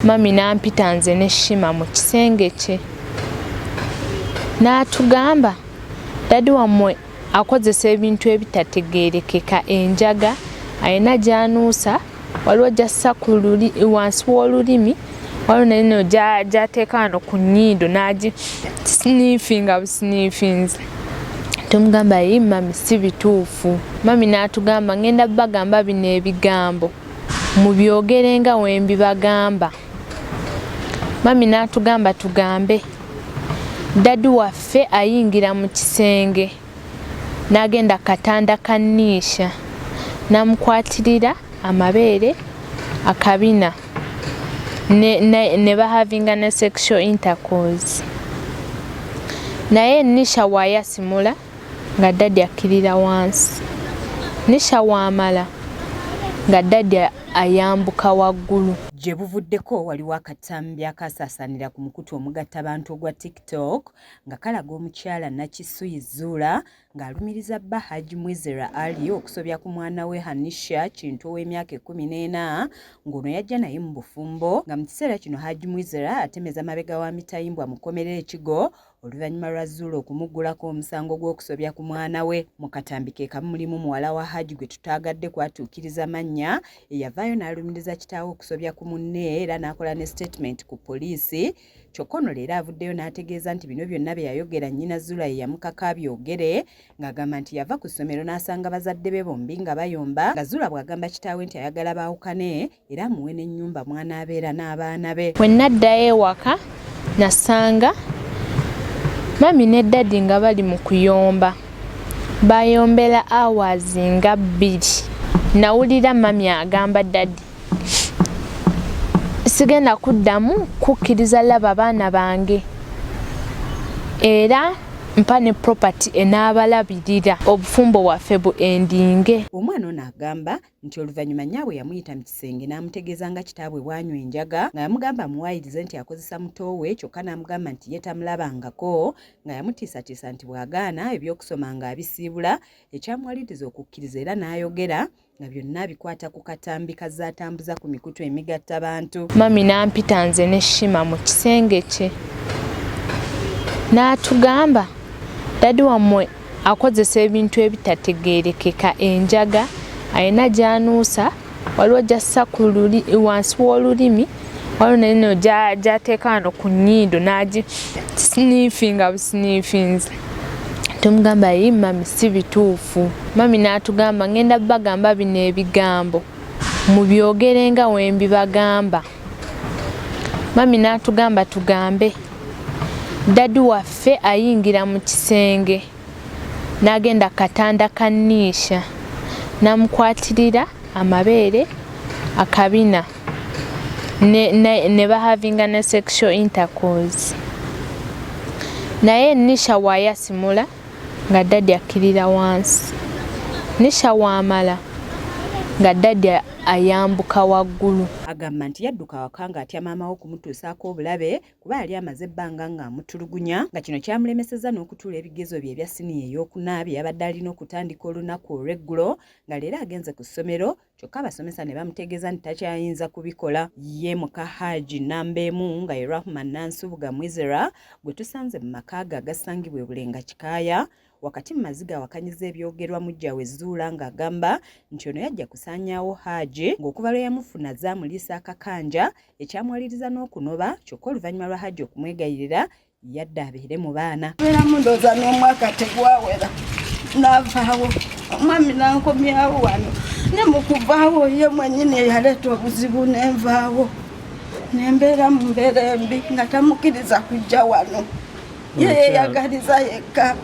Mami nampita nze ne Shima mu kisenge kye. N'atugamba dadi wammwe akozesa ebintu ebitategeerekeka enjaga ayina gy'anuusa waliwo gy'assa wansi w'olulimi waliwo neno gy'ateeka wano ku nnyindo n'agisniifinga busniifinzi. Tumugamba yi mami si bituufu. Mami n'atugamba ngenda bagamba bino ebigambo mubyogere nga we mbibagamba. Mami n'atugamba tugambe dadi waffe ayingira mu kisenge n'agenda katanda kanniisha n'amukwatirira amabeere akabina ne bahavinga ne sexual intercourse. Naye Nisha wayasimula nga dadi akkirira wansi. Nisha wamala nga dadi ayambuka waggulu. Gye buvuddeko waliwo akatambi akasaasaanira ku mukutu omugatta abantu ogwa TikTok nga kalaga omukyala Nakisuyi Zuula ng'alumiriza bba Hajji Mwizera Ali okusobya ku mwana we Hanisha Kintu ow'emyaka 14 ng'ono yajja naye mu bufumbo nga mu kiseera kino Hajji Mwizera atemeza mabega wa Mitayimbwa mukomerera ekigo oluvannyuma lwa Zuula okumuggulako omusango gw'okusobya ku mwana we. Mu katambi ke kamu mulimu muwala wa Hajji gwe tutaagadde kwatuukiriza mannya eyavaayo n'alumiriza kitaawe okusobya ku munne era n'akola ne statement ku poliisi. Kyokka ono leero avuddeyo n'ategeeza nti bino byonna bye yayogera nnyina Zuula ye yamukaka abyogere ng'agamba nti yava ku ssomero n'asanga bazadde be bombi nga bayomba nga Zuula bw'agamba kitaawe nti ayagala baawukane era amuwe n'ennyumba mw'anaabeera n'abaana be. Bwe naddayo ewaka nasanga mami ne dadi nga bali mu kuyomba. Bayombera hours nga 2. Nawulira mami agamba dadi sigenda kuddamu kukkiriza laba baana bange era mpa ne property enaabalabirira obufumbo waffe bu endinge. Omwana ono agamba nti oluvannyuma nnyaawe yamuyita mu kisenge n'amutegeeza nga kitaabwe bw'anywa enjaga nga yamugamba amuwaayirize nti akozesa muto we kyokka n'amugamba nti ye tamulabangako nga yamutiisatiisa nti bw'agaana ebyokusoma ng'abisiibula ekyamuwaliriza okukkiriza era n'ayogera nga byonna bikwata ku katambi kazze atambuza ku mikutu emigatta abantu. Mami nampita nze ne Shima mu kisenge kye n'atugamba dadi wammwe akozesa ebintu ebitategeerekeka enjaga ayina gy'anuusa waliwo gy'assa wansi w'olulimi waliwo neno gy'ateeka wano ku nnyindo n'agisniifinga busniifinzi. Tumugamba yi mami si bituufu. Mami n'atugamba ngenda bagamba bino ebigambo mubyogere nga we mbibagamba. Mami n'atugamba tugambe dadi waffe ayingira mu kisenge n'agenda katanda kanniisha n'amukwatirira amabeere akabina ne bahavinga ne sexual intercourse. Naye Nisha wayasimula nga dadi akkirira wansi. Nisha wamala nga dadi ayambuka waggulu. Agamba nti yadduka waka ng'atya maama we okumutuusaako obulabe kuba yali amaze ebbanga ng'amutulugunya nga kino kyamulemesezza n'okutuula ebigezo bye ebya siniya ey'okuna bye yabadde alina okutandika olunaku olw'eggulo nga leero agenze ku ssomero kyokka abasomesa ne bamutegeeza nti takyayinza kubikola. Ye muka Hajji nnamba emu nga ye Rahman Nansubuga Mwizera gwe tusanze mu maka ge agasangibwa e Bulenga Kikaaya wakati mu maziga awakanyiza ebyogerwa mujjawe Zuula ng'agamba nti ono yajja kusaanyaawo Hajji ng'okuva lwe yamufuna zaamuliisa akakanja ekyamuwaliriza n'okunoba kyokka oluvannyuma lwa Hajji okumwegayirira yadde abeere mu baana. Beera mundooza n'omwaka tegwawera n'avaawo omwami n'ankomyawo wano ne mu kuvaawo ye mwennyini yaleeta obuzibu n'envaawo nembeera mu mbeera embi nga tamukkiriza kujja wano ye yeyagaliza yekka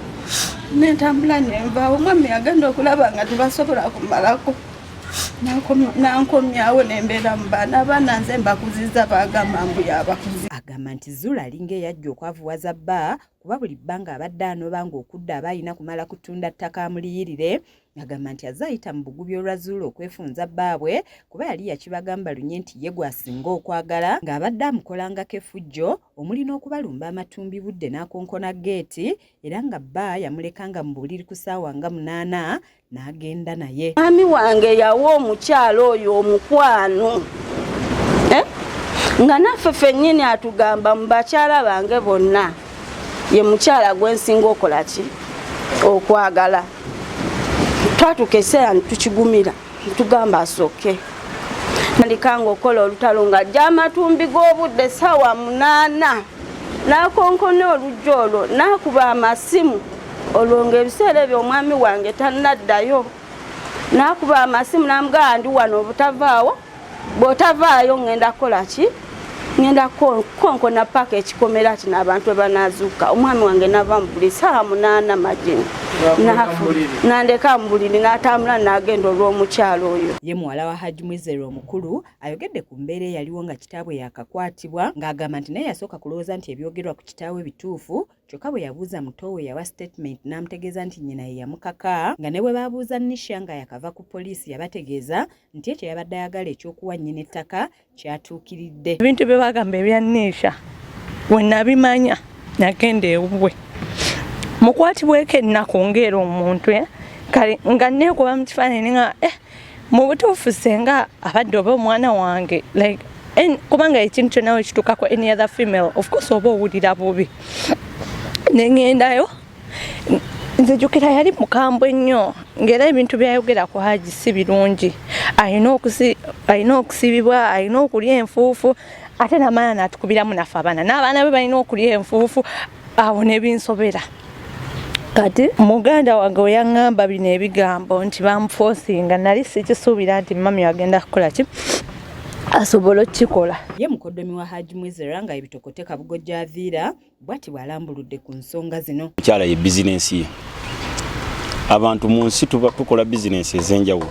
n'entambula nenvaawo omwami yagenda okulaba nga tebasobola kumalako nankomyawo nembeera mu baana abaana nze mbakuzizza bagamba mbu yabakuzi. Agamba nti Zuula alinga eyajja okwavuwaza bba kuba buli bbanga abadde anoba ng'okudda aba alina kumala kutunda ttaka amuliyirire. Agamba nti azze ayita mu bugubi olwa Zuula okwefunza bbaabwe kuba yali yakibagamba lunye nti ye gwasinga okwagala ng'abadde amukolangako effujjo omuli n'okubalumba amatumbi budde n'akonkona geeti era nga bba yamulekanga mu buliri ku ssaawa nga 8 n'agenda naye. Mwami wange yawa omukyalo oyo omukwano nga naffe ffennyini atugamba mu bakyala bange bonna ye mukyala gwensinga okola ki okwagala. Twatukeseera tukigumira tugamba asooke nalikanga okola olutalo nga ajja amatumbi g'obudde ssaawa 8 n'akonkona olujja olwo n'akuba amasimu olwo ng'ebiseera ebyo omwami wange tannaddayo. N'akuba amasimu n'amugamba ndi wano obutavaawo bw'otavaayo ngenda kukola ki ngenda konkona paka ekikomera ati n'abantu abanaazuuka. Omwami wange n'ava mu buli ssaawa 8 magini nandeka mu buliri n'atambula n'agenda olw'omukyalo oyo. Ye muwala wa Hajji Mwizera omukulu ayogedde ku mbeera eyaliwo nga Kitaabwe yakakwatibwa ng'agamba nti naye yasooka kulowooza nti ebyogerwa ku Kitaabwe bituufu, kyokka bwe yabuuza mutowe yawa statement n'amutegeeza nti nnyina ye yamukaka, nga ne bwe baabuuza Nisha nga yakava ku poliisi yabategeeza nti ekyo yabadde ayagala ekyokuwa nnyina ettaka kyatuukiridde. Ebintu bye bagamba ebya Nisha we nabimanya nagenda ewuwe mukwatibweko ennaku ng'era omuntu kale nga neekuba mu kifaananyi nga mu butuufu senga abadde oba omwana wange like kubanga ekintu kyonna we kituukako any other female of course oba owulira bubi. Nengendayo nzijukira yali mukambwe nnyo ng'era ebintu byayogera ku Haji si birungi. Alina okusibibwa, alina okulya enfuufu ate n'amaana n'atukubiramu naffe abaana n'abaana be balina okulya enfuufu. Awo ne binsobera. Kati muganda wange we yaŋŋamba bino ebigambo nti bamufosinga nali sikisuubira nti mami agenda kukola ki asobola okukikola. Ye mukoddomi wa Hajji Mwizera nga ebitokote Kabugojja aviira bw'ati bw'alambuludde ku nsonga zino. Mukyala ye bizinensi ye. Abantu mu nsi tukola bizinensi ez'enjawulo.